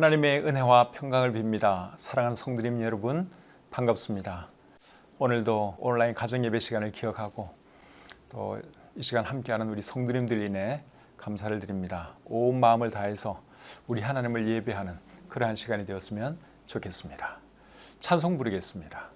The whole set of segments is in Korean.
하나님의 은혜와 평강을 빕니다. 사랑하는 성도님 여러분, 반갑습니다. 오늘도 온라인 가정예배 시간을 기억하고 또 이 시간 함께하는 우리 성도님들 인해 감사를 드립니다. 온 마음을 다해서 우리 하나님을 예배하는 그러한 시간이 되었으면 좋겠습니다. 찬송 부르겠습니다.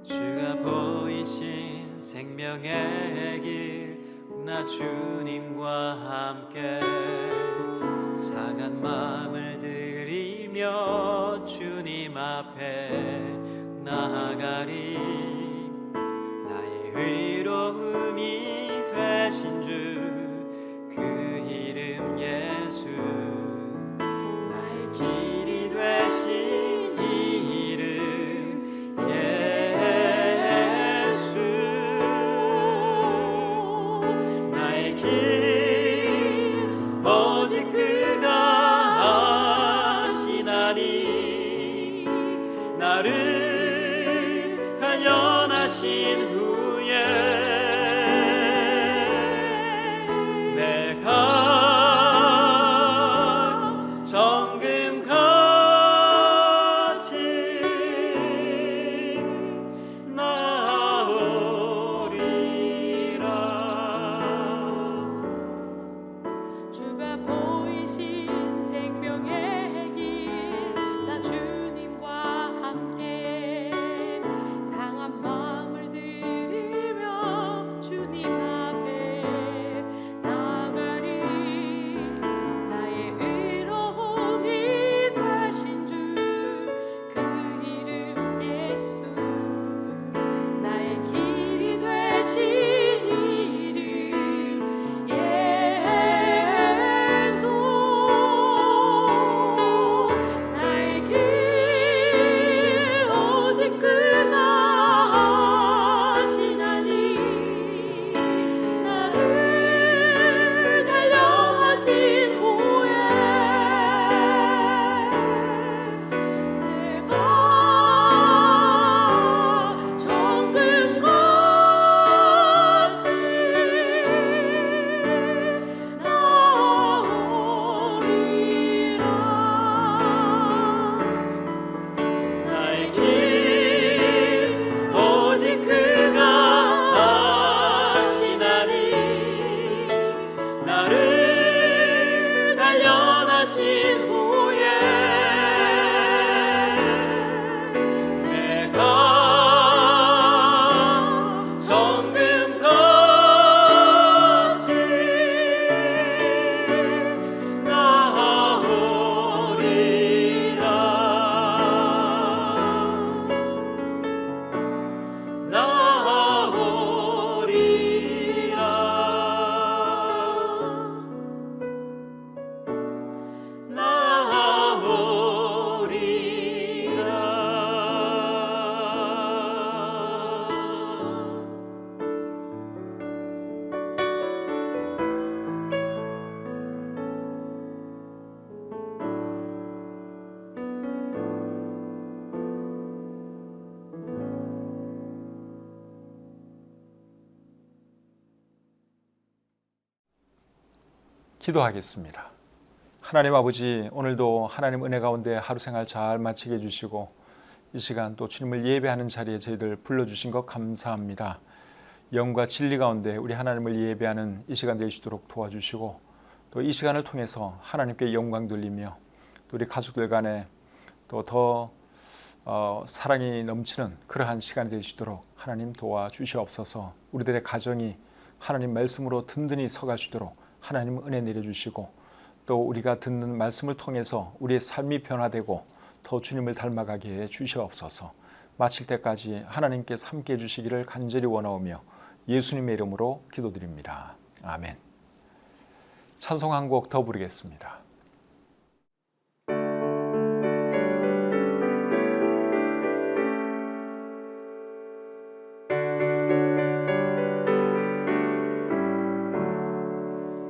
주가 보이신 생명의 길 나 주님과 함께 상한 마음을 들이며 주님 앞에 나아가리. 나의 의로움이 되신 주 그 이름 예수, 나의 길이 되신 이 이름 예수. 나의 길 오직 그가 아시나니, 나를 단련하신 후에 내가 정금같이 나오리라. 주가 보이신 생명의 길 나 주님과 함께 상한 마음을 들이며 주님 앞에 나가리. 나의 의로움이 되신 주 그 이름 예수, 나의 길이 되신 이름 예수. 나의 길 오직 그가 아시나니, 나를 단련하신 후에 내가 정금같이 나오리라. 나의 길 오직 그가 아시나니, 나를 단련하신 후에 내가 정금같이 기도하겠습니다. 하나님 아버지, 오늘도 하나님 은혜 가운데 하루 생활 잘 마치게 해주시고 이 시간 또 주님을 예배하는 자리에 저희들 불러주신 것 감사합니다. 영과 진리 가운데 우리 하나님을 예배하는 이 시간 되시도록 도와주시고 또 이 시간을 통해서 하나님께 영광 돌리며 또 우리 가족들 간에 또 더 사랑이 넘치는 그러한 시간이 되시도록 하나님 도와주시옵소서. 우리들의 가정이 하나님 말씀으로 든든히 서가시도록 하나님 은혜 내려주시고 또 우리가 듣는 말씀을 통해서 우리의 삶이 변화되고 더 주님을 닮아가게 해 주시옵소서. 마칠 때까지 하나님께서 함께 해주시기를 간절히 원하오며 예수님의 이름으로 기도드립니다. 아멘. 찬송 한 곡 더 부르겠습니다.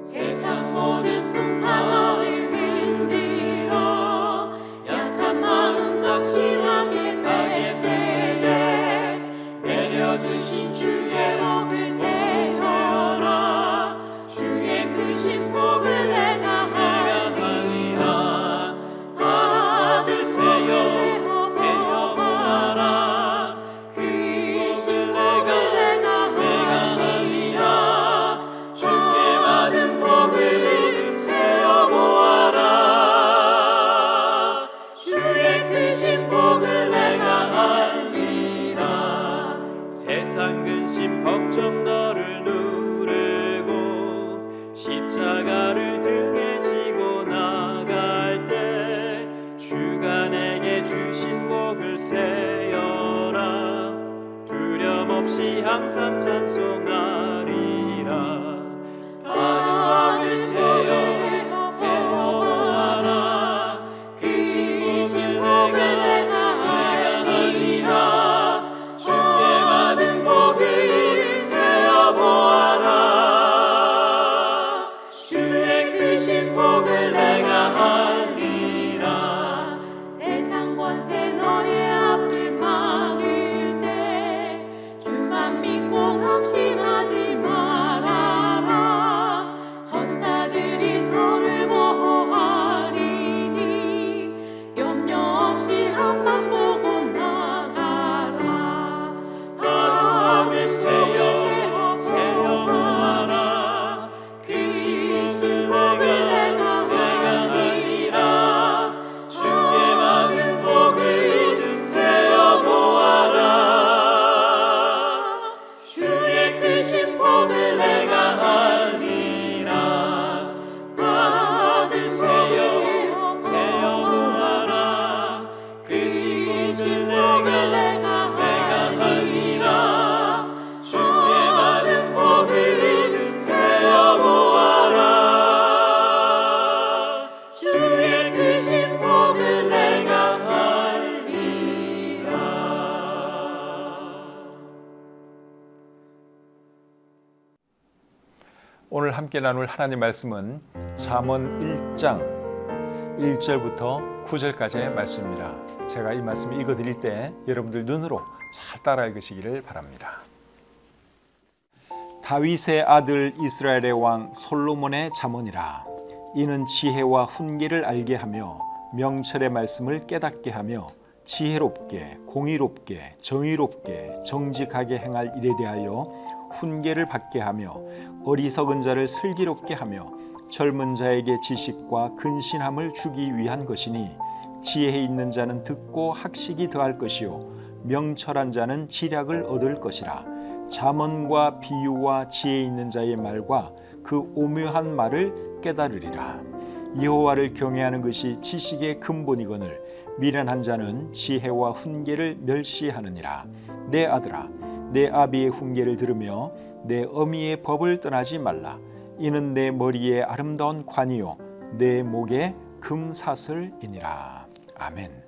세상 모든 근심 걱정 너를 누르고 십자가를 등에 지고 나갈 때 주가 내게 주신 복을 세어라 두려움 없이 항상 찬송하리라 바늘 세어 세워보아라 그 신복을 내가 알리라 주께 받은 복을 세어보아라 주의 크신 복을 내가 알리라 세상 권세 너의 앞길 막을 때 주만 믿고 낙심하지 말아라 전사들이 너를 보호하리니 염려 없이 한번 보고 나가라 바늘 세어 세워보아라 그 신복을 내가 알리라 주께 받은 복을 세어보아라 주의 크신 복을 내가 알리라 바늘 세어 세워보아라 그 신복을 내가 알리라 주께 받은 복을 세어보아라 주의 크신 복을 내가 알리라 오늘 함께 나눌 하나님 말씀은 잠언 1장 1절부터 9절까지의 말씀입니다. 제가 이 말씀을 읽어드릴 때 여러분들 눈으로 잘 따라 읽으시기를 바랍니다. 다윗의 아들 이스라엘의 왕 솔로몬의 잠언이라. 이는 지혜와 훈계를 알게 하며 명철의 말씀을 깨닫게 하며 지혜롭게 공의롭게 정의롭게 정직하게 행할 일에 대하여 훈계를 받게 하며 어리석은 자를 슬기롭게 하며 젊은 자에게 지식과 근신함을 주기 위한 것이니 지혜 있는 자는 듣고 학식이 더할 것이요 명철한 자는 지략을 얻을 것이라. 잠언과 비유와 지혜 있는 자의 말과 그 오묘한 말을 깨달으리라. 여호와를 경외하는 것이 지식의 근본이거늘 미련한 자는 지혜와 훈계를 멸시하느니라. 내 아들아, 내 아비의 훈계를 들으며 내 어미의 법을 떠나지 말라. 이는 내 머리에 아름다운 관이요 내 목에 금사슬이니라. 아멘.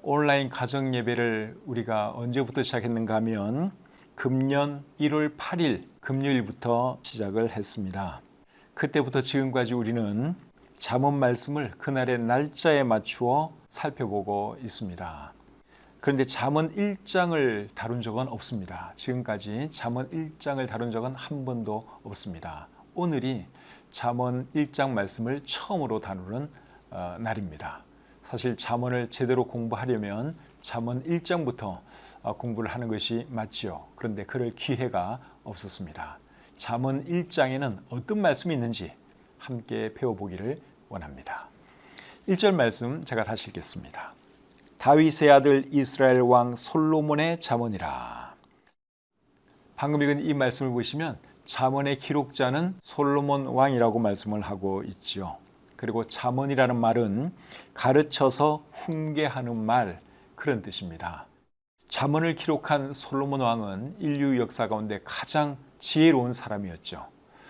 온라인 가정 예배를 우리가 언제부터 시작했는가 하면 금년 1월 8일 금요일부터 시작을 했습니다. 그때부터 지금까지 우리는 잠언 말씀을 그날의 날짜에 맞추어 살펴보고 있습니다. 그런데 잠언 1장을 다룬 적은 없습니다. 지금까지 잠언 1장을 다룬 적은 한 번도 없습니다. 오늘이 잠언 1장 말씀을 처음으로 다루는 날입니다. 사실 잠언을 제대로 공부하려면 잠언 1장부터 공부를 하는 것이 맞지요. 그런데 그럴 기회가 없었습니다. 잠언 1장에는 어떤 말씀이 있는지 함께 배워보기를 원합니다. 1절 말씀 제가 다시 읽겠습니다. 다윗의 아들 이스라엘 왕 솔로몬의 잠언이라. 방금 읽은 이 말씀을 보시면 잠언의 기록자는 솔로몬 왕이라고 말씀을 하고 있지요. 그리고 잠언이라는 말은 가르쳐서 훈계하는 말, 그런 뜻입니다. 잠언을 기록한 솔로몬 왕은 인류 역사 가운데 가장 지혜로운 사람이었죠.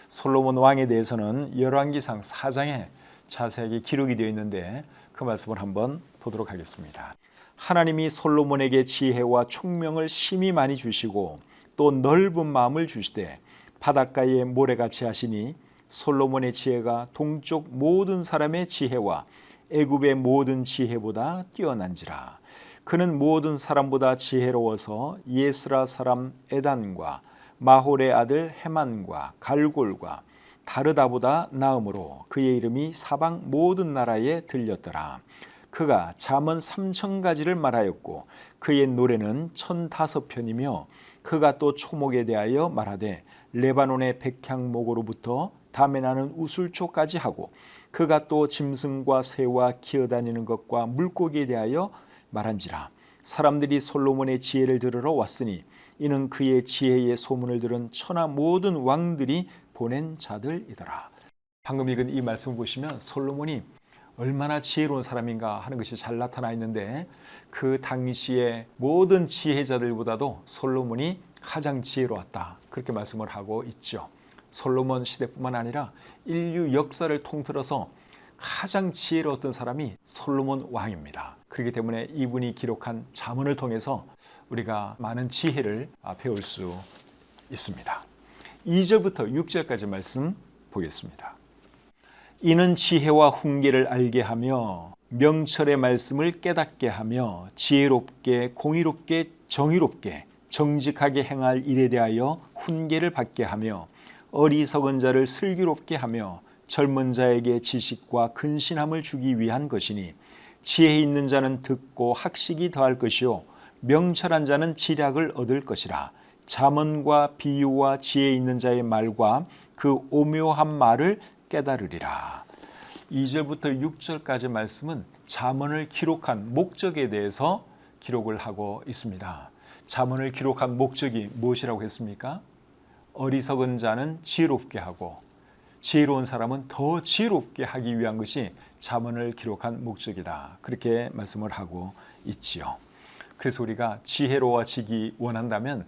솔로몬 왕에 대해서는 열왕기상 4장에 자세하게 기록이 되어 있는데 그 말씀을 한번 보도록 하겠습니다. 하나님이 솔로몬에게 지혜와 총명을 심히 많이 주시고 또 넓은 마음을 주시되 바닷가에 모래같이 하시니 솔로몬의 지혜가 동쪽 모든 사람의 지혜와 애굽의 모든 지혜보다 뛰어난지라. 그는 모든 사람보다 지혜로워서 예스라 사람 에단과 마홀의 아들 헤만과 갈골과 다르다보다 나음으로 그의 이름이 사방 모든 나라에 들렸더라. 그가 잠언 3000가지를 말하였고 그의 노래는 1005편이며 그가 또 초목에 대하여 말하되 레바논의 백향목으로부터 담에 나는 우술초까지 하고 그가 또 짐승과 새와 기어다니는 것과 물고기에 대하여 말한지라. 사람들이 솔로몬의 지혜를 들으러 왔으니 이는 그의 지혜의 소문을 들은 천하 모든 왕들이 보낸 자들이더라. 방금 읽은 이 말씀을 보시면 솔로몬이 얼마나 지혜로운 사람인가 하는 것이 잘 나타나 있는데, 그 당시의 모든 지혜자들보다도 솔로몬이 가장 지혜로웠다, 그렇게 말씀을 하고 있죠. 솔로몬 시대뿐만 아니라 인류 역사를 통틀어서 가장 지혜로웠던 사람이 솔로몬 왕입니다. 그렇기 때문에 이분이 기록한 잠언을 통해서 우리가 많은 지혜를 배울 수 있습니다. 2절부터 6절까지 말씀 보겠습니다. 이는 지혜와 훈계를 알게 하며 명철의 말씀을 깨닫게 하며 지혜롭게 공의롭게 정의롭게 정직하게 행할 일에 대하여 훈계를 받게 하며 어리석은 자를 슬기롭게 하며 젊은 자에게 지식과 근신함을 주기 위한 것이니 지혜 있는 자는 듣고 학식이 더할 것이요 명철한 자는 지략을 얻을 것이라. 잠언과 비유와 지혜 있는 자의 말과 그 오묘한 말을 깨달으리라. 2절부터 6절까지 말씀은 잠언을 기록한 목적에 대해서 기록을 하고 있습니다. 잠언을 기록한 목적이 무엇이라고 했습니까? 어리석은 자는 지혜롭게 하고 지혜로운 사람은 더 지혜롭게 하기 위한 것이 잠언을 기록한 목적이다, 그렇게 말씀을 하고 있지요. 그래서 우리가 지혜로워지기 원한다면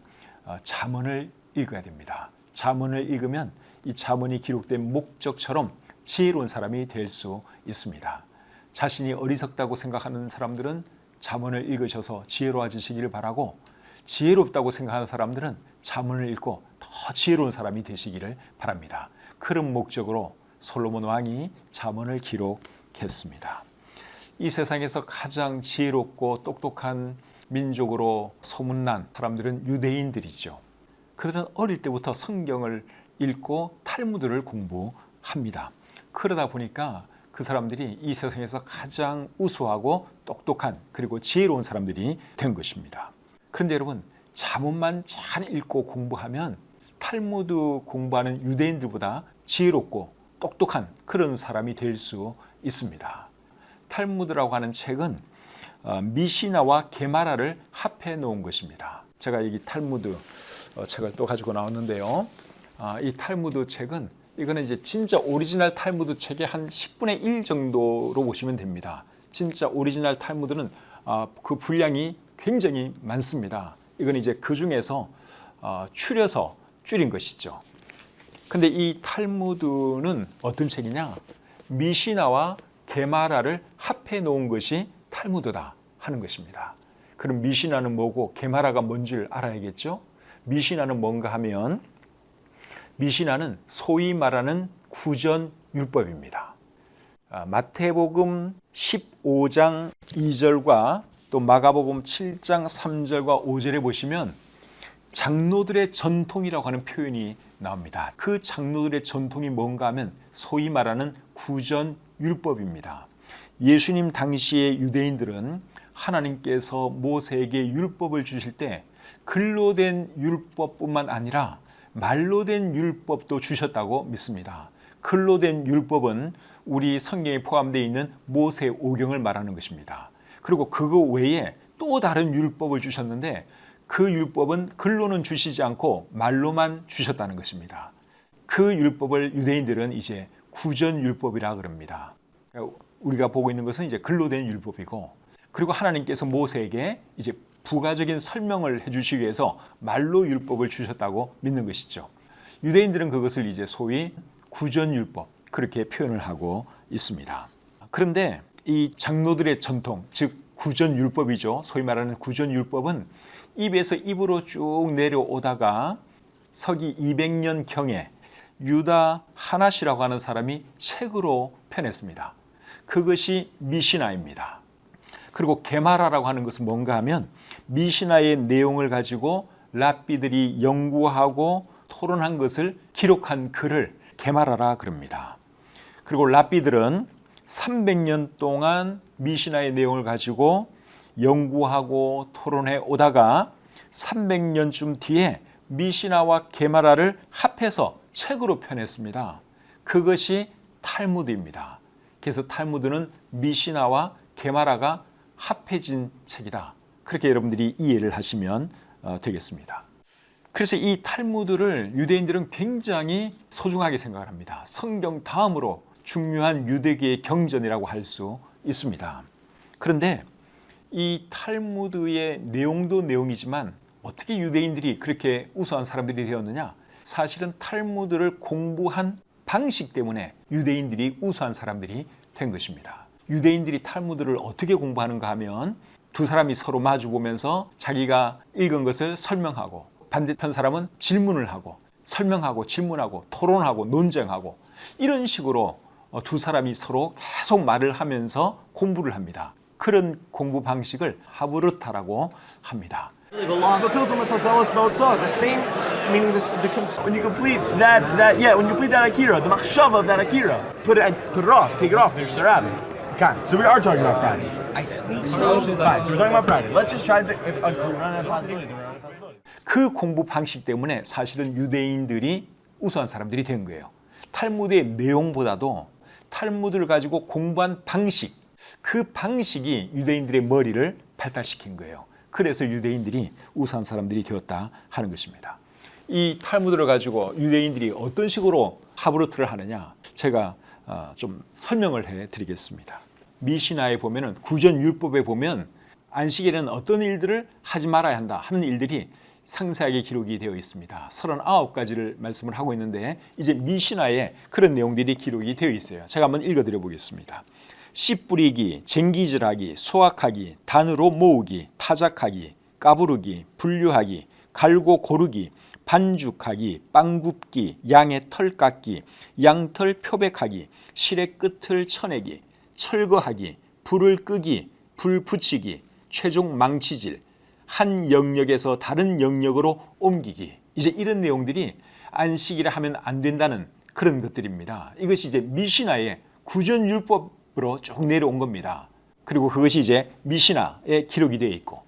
잠언을 읽어야 됩니다. 잠언을 읽으면 이 잠언이 기록된 목적처럼 지혜로운 사람이 될 수 있습니다. 자신이 어리석다고 생각하는 사람들은 잠언을 읽으셔서 지혜로워지시기를 바라고, 지혜롭다고 생각하는 사람들은 잠언을 읽고 더 지혜로운 사람이 되시기를 바랍니다. 그런 목적으로 솔로몬 왕이 잠언을 기록했습니다. 이 세상에서 가장 지혜롭고 똑똑한 민족으로 소문난 사람들은 유대인들이죠. 그들은 어릴 때부터 성경을 읽고 탈무드를 공부합니다. 그러다 보니까 그 사람들이 이 세상에서 가장 우수하고 똑똑한 그리고 지혜로운 사람들이 된 것입니다. 그런데 여러분, 잠언만 잘 읽고 공부하면 탈무드 공부하는 유대인들보다 지혜롭고 똑똑한 그런 사람이 될 수 있습니다. 탈무드라고 하는 책은 미시나와 게마라를 합해 놓은 것입니다. 제가 여기 탈무드 책을 또 가지고 나왔는데요. 이 탈무드 책은, 이거는 이제 진짜 오리지널 탈무드 책의 한 10분의 1 정도로 보시면 됩니다. 진짜 오리지널 탈무드는 그 분량이 굉장히 많습니다. 이건 이제 그 중에서 추려서 줄인 것이죠. 근데 이 탈무드는 어떤 책이냐? 미시나와 게마라를 합해 놓은 것이 탈무드다 하는 것입니다. 그럼 미시나는 뭐고 게마라가 뭔지를 알아야겠죠? 미시나는 뭔가 하면, 미시나는 소위 말하는 구전율법입니다. 마태복음 15장 2절과 또 마가복음 7장 3절과 5절에 보시면 장로들의 전통이라고 하는 표현이 나옵니다. 그 장로들의 전통이 뭔가 하면 소위 말하는 구전율법입니다. 예수님 당시의 유대인들은 하나님께서 모세에게 율법을 주실 때 글로 된 율법뿐만 아니라 말로 된 율법도 주셨다고 믿습니다. 글로 된 율법은 우리 성경에 포함되어 있는 모세 오경을 말하는 것입니다. 그리고 그거 외에 또 다른 율법을 주셨는데 그 율법은 글로는 주시지 않고 말로만 주셨다는 것입니다. 그 율법을 유대인들은 이제 구전율법이라 그럽니다. 우리가 보고 있는 것은 이제 글로 된 율법이고, 그리고 하나님께서 모세에게 이제 부가적인 설명을 해주시기 위해서 말로 율법을 주셨다고 믿는 것이죠. 유대인들은 그것을 이제 소위 구전율법, 그렇게 표현을 하고 있습니다. 그런데 이 장로들의 전통, 즉 구전율법이죠. 소위 말하는 구전율법은 입에서 입으로 쭉 내려오다가 서기 200년경에 유다 하나시라고 하는 사람이 책으로 펴냈습니다. 그것이 미시나입니다. 그리고 게마라라고 하는 것은 뭔가 하면 미시나의 내용을 가지고 랍비들이 연구하고 토론한 것을 기록한 글을 게마라라 그럽니다. 그리고 랍비들은 300년 동안 미시나의 내용을 가지고 연구하고 토론해 오다가 300년쯤 뒤에 미시나와 게마라를 합해서 책으로 펴냈습니다. 그것이 탈무드입니다. 그래서 탈무드는 미시나와 게마라가 합해진 책이다, 그렇게 여러분들이 이해를 하시면 되겠습니다. 그래서 이 탈무드를 유대인들은 굉장히 소중하게 생각을 합니다. 성경 다음으로 중요한 유대계의 경전이라고 할 수 있습니다. 그런데 이 탈무드의 내용도 내용이지만 어떻게 유대인들이 그렇게 우수한 사람들이 되었느냐? 사실은 탈무드를 공부한 방식 때문에 유대인들이 우수한 사람들이 된 것입니다. 유대인들이 탈무드를 어떻게 공부하는가 하면 두 사람이 서로 마주보면서 자기가 읽은 것을 설명하고 반대편 사람은 질문을 하고 설명하고 질문하고 토론하고 논쟁하고 이런 식으로 두 사람이 서로 계속 말을 하면서 공부를 합니다. 그런 공부 방식을 하브르타라고 합니다. The same meaning when you complete when you complete that akira, the machshava of that akira, put it off, take it off, there's sarab. Okay, so we are talking about Friday. I think so. Fine, so we're talking about Friday. Let's just try to run out of possibilities. 그 공부 방식 때문에 사실은 유대인들이 우수한 사람들이 된 거예요. 탈무드의 내용보다도 탈무드를 가지고 공부한 방식, 그 방식이 유대인들의 머리를 발달시킨 거예요. 그래서 유대인들이 우수한 사람들이 되었다 하는 것입니다. 이 탈무드를 가지고 유대인들이 어떤 식으로 하브르트를 하느냐, 제가 좀 설명을 해드리겠습니다. 미시나에 보면은 구전율법에 보면 안식일에는 어떤 일들을 하지 말아야 한다 하는 일들이 상세하게 기록이 되어 있습니다. 39가지를 말씀을 하고 있는데 이제 미시나에 그런 내용들이 기록이 되어 있어요. 제가 한번 읽어드려 보겠습니다. 씨 뿌리기, 쟁기질하기, 수확하기, 단으로 모으기, 타작하기, 까부르기, 분류하기, 갈고 고르기, 반죽하기, 빵 굽기, 양의 털 깎기, 양털 표백하기, 실의 끝을 쳐내기, 철거하기, 불을 끄기, 불 붙이기, 최종 망치질, 한 영역에서 다른 영역으로 옮기기. 이제 이런 내용들이 안식일에 하면 안 된다는 그런 것들입니다. 이것이 이제 미시나의 구전율법으로 쭉 내려온 겁니다. 그리고 그것이 이제 미시나에 기록이 되어 있고,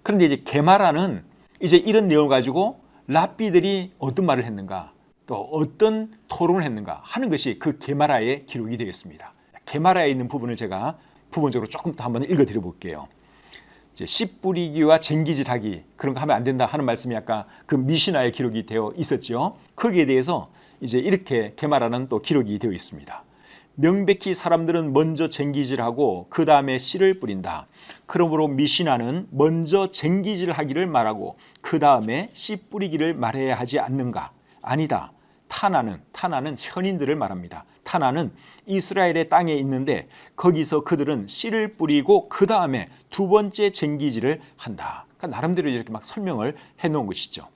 그런데 이제 게마라는 이제 이런 내용을 가지고 랍비들이 어떤 말을 했는가, 또 어떤 토론을 했는가 하는 것이 그 게마라에 기록이 되어 있습니다. 게마라에 있는 부분을 제가 부분적으로 조금 더 한번 읽어드려 볼게요. 씨 뿌리기와 쟁기질하기 그런 거 하면 안 된다 하는 말씀이 아까 그 미시나에 기록이 되어 있었죠. 거기에 대해서 이제 이렇게 게마라는 또 기록이 되어 있습니다. 명백히 사람들은 먼저 쟁기질하고 그 다음에 씨를 뿌린다. 그러므로 미시나는 먼저 쟁기질하기를 말하고 그 다음에 씨 뿌리기를 말해야 하지 않는가? 아니다. 타나는 현인들을 말합니다. 타나는 이스라엘의 땅에 있는데 거기서 그들은 씨를 뿌리고 그 다음에 두 번째 쟁기질을 한다. 그러니까 나름대로 이렇게 막 설명을 해놓은 것이죠.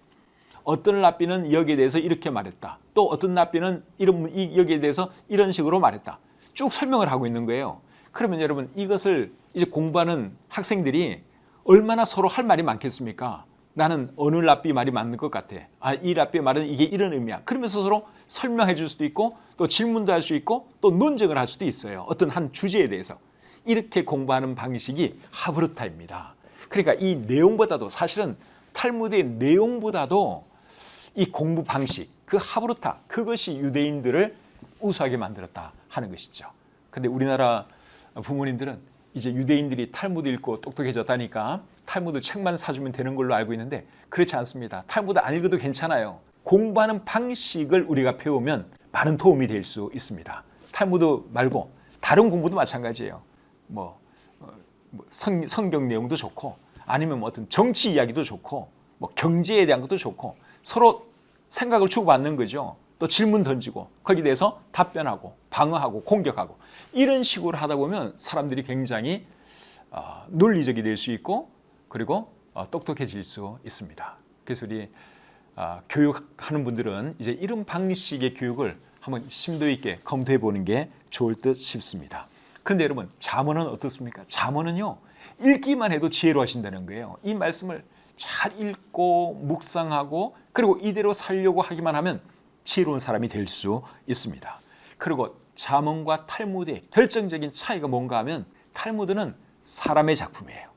어떤 랍비는 여기에 대해서 이렇게 말했다. 또 어떤 랍비는 여기에 대해서 이런 식으로 말했다. 쭉 설명을 하고 있는 거예요. 그러면 여러분 이것을 이제 공부하는 학생들이 얼마나 서로 할 말이 많겠습니까? 나는 어느 랍비 말이 맞는 것 같아. 이 랍비의 말은 이게 이런 의미야. 그러면서 서로 설명해 줄 수도 있고 또 질문도 할 수 있고 또 논쟁을 할 수도 있어요. 어떤 한 주제에 대해서. 이렇게 공부하는 방식이 하브르타입니다. 그러니까 이 내용보다도 사실은 탈무드의 내용보다도 이 공부 방식, 그 하브르타, 그것이 유대인들을 우수하게 만들었다 하는 것이죠. 근데 우리나라 부모님들은 이제 유대인들이 탈무드 읽고 똑똑해졌다니까 탈무드 책만 사주면 되는 걸로 알고 있는데 그렇지 않습니다. 탈무드 안 읽어도 괜찮아요. 공부하는 방식을 우리가 배우면 많은 도움이 될 수 있습니다. 탈무드 말고 다른 공부도 마찬가지예요. 성경 내용도 좋고 아니면 어떤 정치 이야기도 좋고 경제에 대한 것도 좋고 서로 생각을 주고받는 거죠. 또 질문 던지고 거기에 대해서 답변하고 방어하고 공격하고 이런 식으로 하다 보면 사람들이 굉장히 논리적이 될 수 있고 그리고 똑똑해질 수 있습니다. 그래서 우리 교육하는 분들은 이제 이런 방식의 교육을 한번 심도 있게 검토해 보는 게 좋을 듯 싶습니다. 그런데 여러분 잠언은 어떻습니까? 잠언은요 읽기만 해도 지혜로워하신다는 거예요. 이 말씀을 잘 읽고 묵상하고 그리고 이대로 살려고 하기만 하면 지혜로운 사람이 될 수 있습니다. 그리고 잠언과 탈무드의 결정적인 차이가 뭔가 하면 탈무드는 사람의 작품이에요.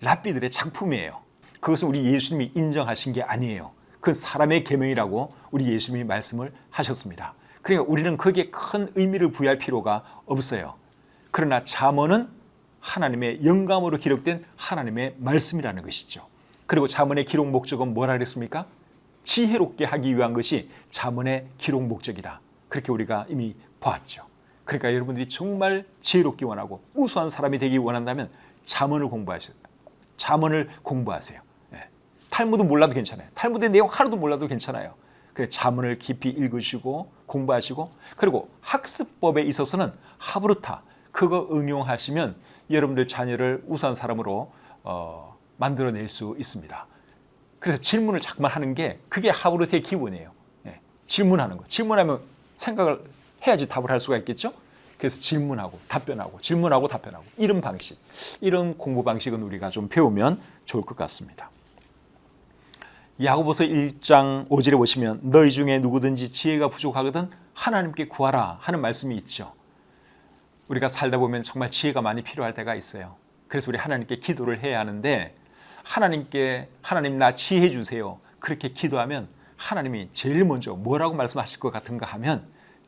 랍비들의 작품이에요. 그것은 우리 예수님이 인정하신 게 아니에요. 그건 사람의 계명이라고 우리 예수님이 말씀을 하셨습니다. 그러니까 우리는 거기에 큰 의미를 부여할 필요가 없어요. 그러나 잠언은 하나님의 영감으로 기록된 하나님의 말씀이라는 것이죠. 그리고 잠언의 기록 목적은 뭐라 그랬습니까? 지혜롭게 하기 위한 것이 잠언의 기록 목적이다. 그렇게 우리가 이미 보았죠. 그러니까 여러분들이 정말 지혜롭기 원하고 우수한 사람이 되기 원한다면 잠언을 공부하세요. 잠언을 공부하세요. 탈무드 몰라도 괜찮아요. 탈무드의 내용 하나도 몰라도 괜찮아요. 그래 잠언을 깊이 읽으시고 공부하시고, 그리고 학습법에 있어서는 하브루타 그거 응용하시면 여러분들 자녀를 우수한 사람으로 만들어낼 수 있습니다. 그래서 질문을 자꾸만 하는 게 그게 하브루트의 기본이에요. 질문하는 거. 질문하면 생각을 해야지 답을 할 수가 있겠죠. 그래서 질문하고 답변하고 질문하고 답변하고 이런 방식, 이런 공부 방식은 우리가 좀 배우면 좋을 것 같습니다. 야고보서 1장 5절에 보시면 너희 중에 누구든지 지혜가 부족하거든 하나님께 구하라 하는 말씀이 있죠. 우리가 살다 보면 정말 지혜가 많이 필요할 때가 있어요. 그래서 우리 하나님께 기도를 해야 하는데, 하나님께 하나님 나 지혜 주세요 그렇게 기도하면 하나님이 제일 먼저 뭐라고 말씀하실 것 같은가 하면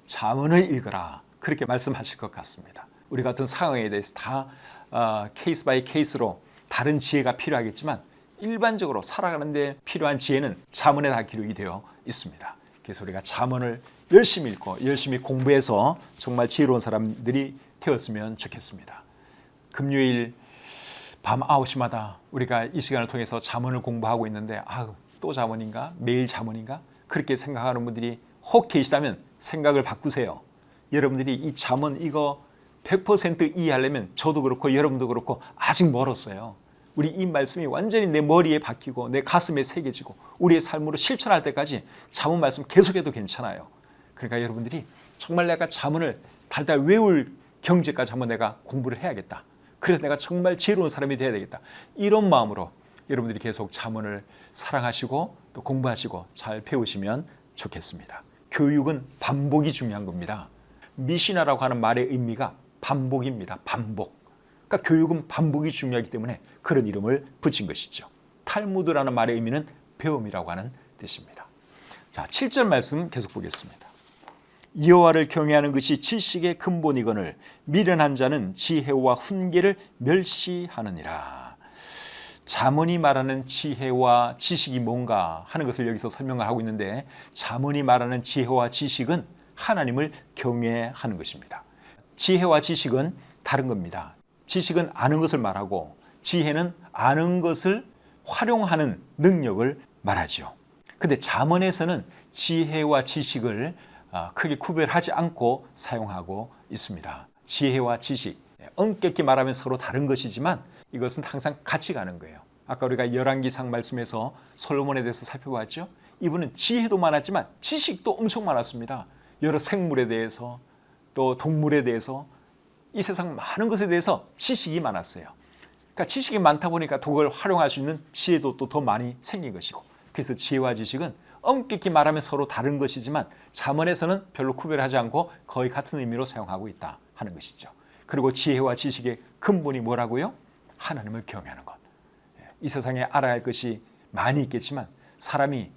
잠언을 읽어라 그렇게 말씀하실 것 같습니다. 우리 같은 상황에 대해서 다 케이스 바이 케이스로 다른 지혜가 필요하겠지만 일반적으로 살아가는 데 필요한 지혜는 잠언에 다 기록이 되어 있습니다. 그래서 우리가 잠언을 열심히 읽고 열심히 공부해서 정말 지혜로운 사람들이 되었으면 좋겠습니다. 금요일 밤 9시마다 우리가 이 시간을 통해서 잠언을 공부하고 있는데 또 잠언인가? 매일 잠언인가? 그렇게 생각하는 분들이 혹 계시다면 생각을 바꾸세요. 여러분들이 이 잠언 이거 100% 이해하려면 저도 그렇고 여러분도 그렇고 아직 멀었어요. 우리 이 말씀이 완전히 내 머리에 박히고 내 가슴에 새겨지고 우리의 삶으로 실천할 때까지 잠언 말씀 계속해도 괜찮아요. 그러니까 여러분들이 정말 내가 잠언을 달달 외울 경지까지 한번 내가 공부를 해야겠다. 그래서 내가 정말 지혜로운 사람이 돼야 되겠다. 이런 마음으로 여러분들이 계속 잠언을 사랑하시고 또 공부하시고 잘 배우시면 좋겠습니다. 교육은 반복이 중요한 겁니다. 미시나라고 하는 말의 의미가 반복입니다. 반복. 그러니까 교육은 반복이 중요하기 때문에 그런 이름을 붙인 것이죠. 탈무드라는 말의 의미는 배움이라고 하는 뜻입니다. 자, 7절 말씀 계속 보겠습니다. 여호와를 경외하는 것이 지식의 근본이거늘 미련한 자는 지혜와 훈계를 멸시하느니라. 잠언이 말하는 지혜와 지식이 뭔가 하는 것을 여기서 설명을 하고 있는데, 잠언이 말하는 지혜와 지식은 하나님을 경외하는 것입니다. 지혜와 지식은 다른 겁니다. 지식은 아는 것을 말하고 지혜는 아는 것을 활용하는 능력을 말하죠. 근데 잠언에서는 지혜와 지식을 크게 구별하지 않고 사용하고 있습니다. 지혜와 지식, 엄격히 말하면 서로 다른 것이지만 이것은 항상 같이 가는 거예요. 아까 우리가 열왕기상 말씀에서 솔로몬에 대해서 살펴봤죠. 이분은 지혜도 많았지만 지식도 엄청 많았습니다. 여러 생물에 대해서 또 동물에 대해서 이 세상 많은 것에 대해서 지식이 많았어요. 그러니까 지식이 많다 보니까 그걸 활용할 수 있는 지혜도 또 더 많이 생긴 것이고, 그래서 지혜와 지식은 엄격히 말하면 서로 다른 것이지만 잠언에서는 별로 구별하지 않고 거의 같은 의미로 사용하고 있다 하는 것이죠. 그리고 지혜와 지식의 근본이 뭐라고요? 하나님을 경외하는 것. 이 세상에 알아야 할 것이 많이 있겠지만 사람이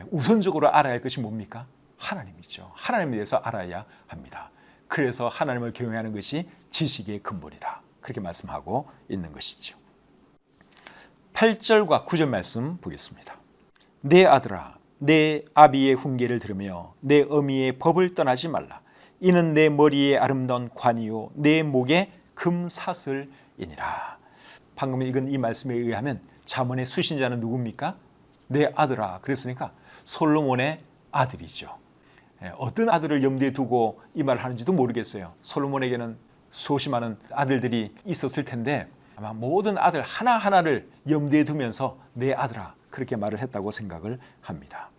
우선적으로 알아야 할 것이 뭡니까? 하나님이죠. 하나님에 대해서 알아야 합니다. 그래서 하나님을 경외하는 것이 지식의 근본이다. 그렇게 말씀하고 있는 것이죠. 8절과 9절 말씀 보겠습니다. 내 아들아, 내 아비의 훈계를 들으며 내 어미의 법을 떠나지 말라. 이는 내 머리에 아름다운 관이요 내 목에 금사슬이니라. 방금 읽은 이 말씀에 의하면 잠언의 수신자는 누굽니까? 내 아들아. 그랬으니까 솔로몬의 아들이죠. 어떤 아들을 염두에 두고 이 말을 하는지도 모르겠어요. 솔로몬에게는 수없이 많은 아들들이 있었을 텐데 아마 모든 아들 하나하나를 염두에 두면서 내 아들아 그렇게 말을 했다고 생각을 합니다.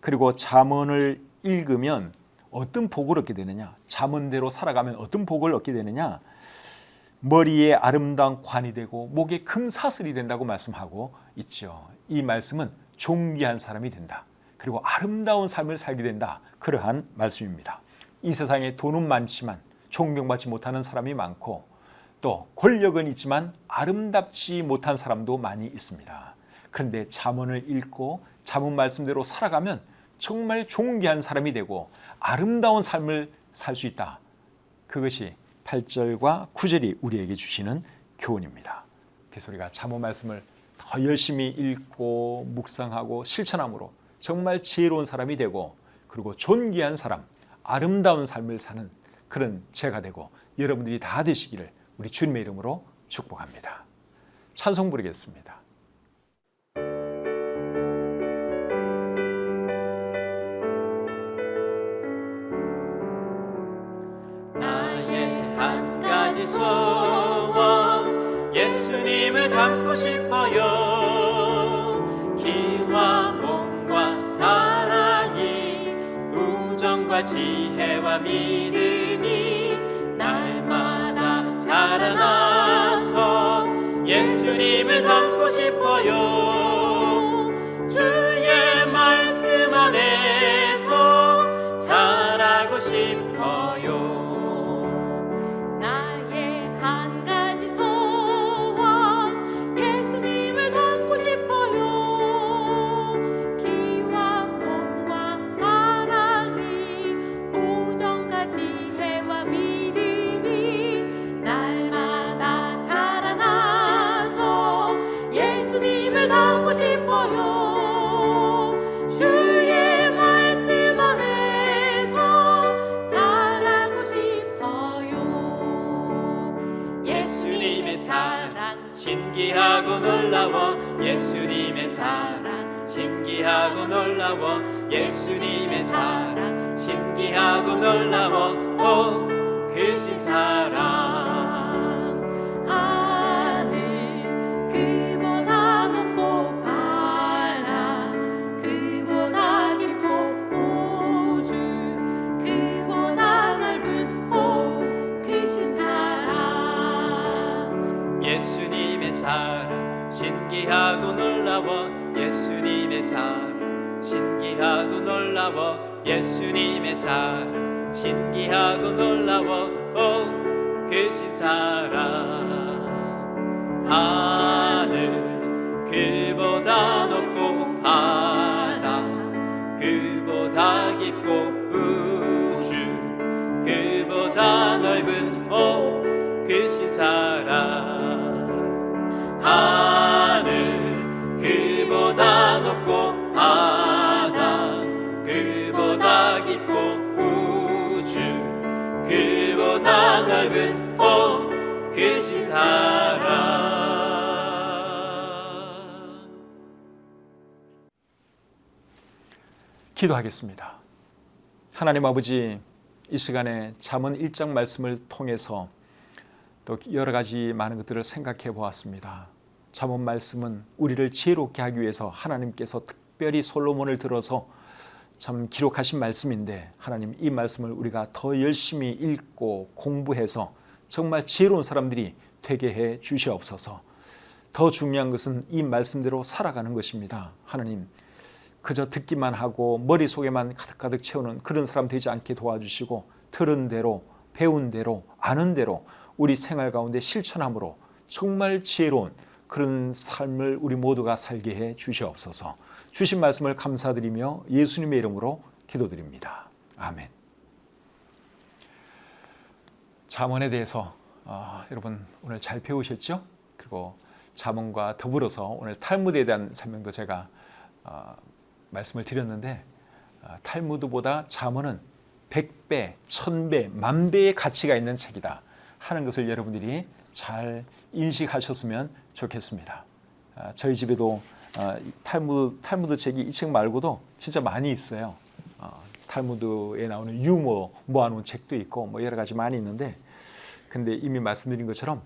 그리고 잠언을 읽으면 어떤 복을 얻게 되느냐? 잠언대로 살아가면 어떤 복을 얻게 되느냐? 머리에 아름다운 관이 되고 목에 금사슬이 된다고 말씀하고 있죠. 이 말씀은 존귀한 사람이 된다. 그리고 아름다운 삶을 살게 된다. 그러한 말씀입니다. 이 세상에 돈은 많지만 존경받지 못하는 사람이 많고 또 권력은 있지만 아름답지 못한 사람도 많이 있습니다. 그런데 잠언을 읽고 잠언 말씀대로 살아가면 정말 존귀한 사람이 되고 아름다운 삶을 살 수 있다. 그것이 8절과 9절이 우리에게 주시는 교훈입니다. 그래서 우리가 잠언 말씀을 더 열심히 읽고 묵상하고 실천함으로 정말 지혜로운 사람이 되고 그리고 존귀한 사람, 아름다운 삶을 사는 그런 제가 되고 여러분들이 다 되시기를 우리 주님의 이름으로 축복합니다. 찬송 부르겠습니다. 나의 한 가지 소원 예수님을 닮고 싶어요. 기와 몸과 사랑이 우정과 지혜와 믿음이 날마다 자라나서 예수님을 닮고 싶어요. 주의 말씀 안에서 자라고 싶어요. 나의 한 가지 소원 예수님을 닮고 싶어요. 기와 몸과 사랑이 우정과 지혜와 믿음이 날마다 자라나서 예수님을 닮고 싶어요. 주의 말씀 안에서 자라고 싶어요. 예수님의 사랑 신기하고 놀라워. 예수님의 사랑 신기하고 놀라워. 예수님의 사랑 신기하고 놀라워. 오 크신 사랑 하늘 그보다 높고 바다 그보다 깊고 우주 그보다 넓은 오 크신 사랑. 예수님의 사랑 신기하고 놀라워. 예수님의 사랑 신기하고 놀라워. 예수님의 사랑 신기하고 놀라워. 오 크신 사랑 하늘 그보다 높고 바다 그보다 깊고 우주 그보다 넓은 오 크신 사랑 하늘 그보다 높고 바다 그보다 깊고 우주 그보다 넓은 오 크신 사랑. 기도하겠습니다. 하나님 아버지, 이 시간에 잠언 1장 말씀을 통해서 또 여러 가지 많은 것들을 생각해 보았습니다. 잠언 말씀은 우리를 지혜롭게 하기 위해서 하나님께서 특별히 솔로몬을 들어서 참 기록하신 말씀인데, 하나님 이 말씀을 우리가 더 열심히 읽고 공부해서 정말 지혜로운 사람들이 되게 해 주시옵소서. 더 중요한 것은 이 말씀대로 살아가는 것입니다. 하나님, 그저 듣기만 하고 머릿속에만 가득가득 채우는 그런 사람 되지 않게 도와주시고, 들은 대로, 배운 대로, 아는 대로 우리 생활 가운데 실천함으로 정말 지혜로운 그런 삶을 우리 모두가 살게 해 주시옵소서. 주신 말씀을 감사드리며 예수님의 이름으로 기도드립니다. 아멘. 잠언에 대해서 여러분 오늘 잘 배우셨죠? 그리고 잠언과 더불어서 오늘 탈무드에 대한 설명도 제가 말씀을 드렸는데, 탈무드보다 잠언은 100배, 1000배, 만배의 가치가 있는 책이다 하는 것을 여러분들이 잘 인식하셨으면 좋겠습니다. 저희 집에도 탈무드 책이 이 책 말고도 진짜 많이 있어요. 탈무드에 나오는 유머 모아놓은 책도 있고 뭐 여러 가지 많이 있는데, 근데 이미 말씀드린 것처럼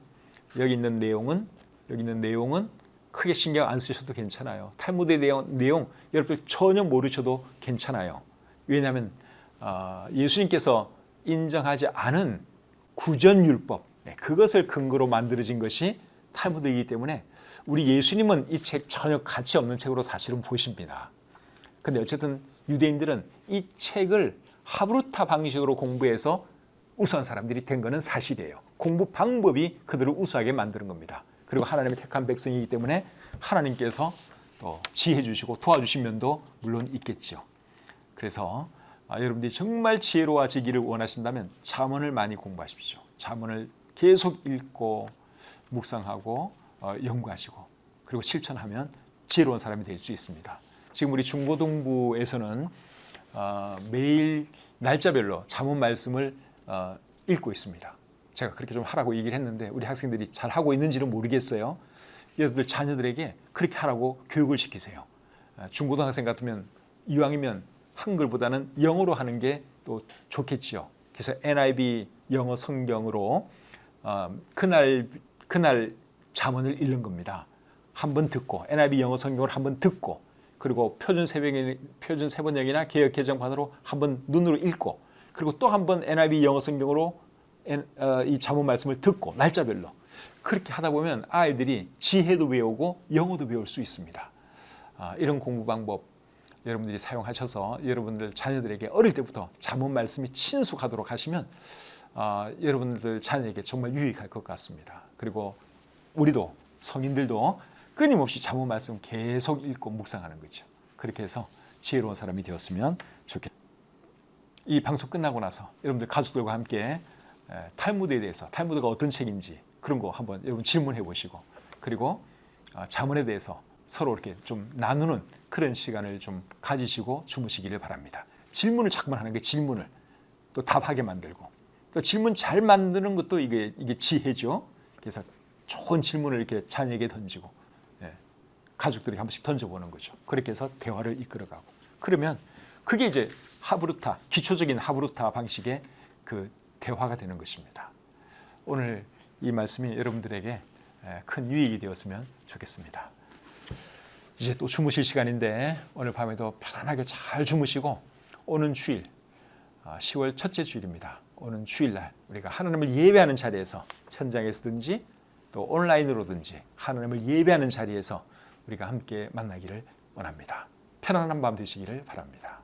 여기 있는 내용은 크게 신경 안 쓰셔도 괜찮아요. 탈무드의 내용 여러분들 전혀 모르셔도 괜찮아요. 왜냐하면 예수님께서 인정하지 않은 구전율법, 그것을 근거로 만들어진 것이 탈무드이기 때문에 우리 예수님은 이 책 전혀 가치 없는 책으로 사실은 보십니다. 근데 어쨌든 유대인들은 이 책을 하브루타 방식으로 공부해서 우수한 사람들이 된 것은 사실이에요. 공부 방법이 그들을 우수하게 만드는 겁니다. 그리고 하나님의 택한 백성이기 때문에 하나님께서 또 지혜 주시고 도와주신 면도 물론 있겠죠. 그래서 여러분들이 정말 지혜로워지기를 원하신다면 잠언을 많이 공부하십시오. 잠언을 계속 읽고 묵상하고 연구하시고 그리고 실천하면 지혜로운 사람이 될 수 있습니다. 지금 우리 중고등부에서는 매일 날짜별로 잠언 말씀을 읽고 있습니다. 제가 그렇게 좀 하라고 얘기를 했는데 우리 학생들이 잘 하고 있는지는 모르겠어요. 여러분들 자녀들에게 그렇게 하라고 교육을 시키세요. 중고등학생 같으면 이왕이면 한글보다는 영어로 하는 게 또 좋겠지요. 그래서 NIV 영어 성경으로 그날 잠언을 읽는 겁니다. 한번 듣고 NIV 영어 성경을 한번 듣고 그리고 표준 세번역이나 개역 개정판으로 한번 눈으로 읽고 그리고 또 한번 NIV 영어 성경으로 이 잠언 말씀을 듣고 날짜별로 그렇게 하다 보면 아이들이 지혜도 배우고 영어도 배울 수 있습니다. 이런 공부 방법 여러분들이 사용하셔서 여러분들 자녀들에게 어릴 때부터 잠언 말씀이 친숙하도록 하시면 여러분들 자녀에게 정말 유익할 것 같습니다. 그리고 우리도 성인들도 끊임없이 잠언 말씀 계속 읽고 묵상하는 거죠. 그렇게 해서 지혜로운 사람이 되었으면 좋겠습니다. 이 방송 끝나고 나서 여러분들 가족들과 함께 탈무드에 대해서 탈무드가 어떤 책인지 그런 거 한번 여러분 질문해 보시고 그리고 잠언에 대해서 서로 이렇게 좀 나누는 그런 시간을 좀 가지시고 주무시기를 바랍니다. 질문을 자꾸만 하는 게 질문을 또 답하게 만들고 또 질문 잘 만드는 것도 이게 지혜죠. 그래서 좋은 질문을 이렇게 자녀에게 던지고 가족들이 한 번씩 던져보는 거죠. 그렇게 해서 대화를 이끌어가고 그러면 그게 이제 하브루타 기초적인 하브루타 방식의 그 대화가 되는 것입니다. 오늘 이 말씀이 여러분들에게 큰 유익이 되었으면 좋겠습니다. 이제 또 주무실 시간인데 오늘 밤에도 편안하게 잘 주무시고 오는 주일 10월 첫째 주일입니다. 오는 주일날 우리가 하나님을 예배하는 자리에서 현장에서든지 또 온라인으로든지 하나님을 예배하는 자리에서 우리가 함께 만나기를 원합니다. 편안한 밤 되시기를 바랍니다.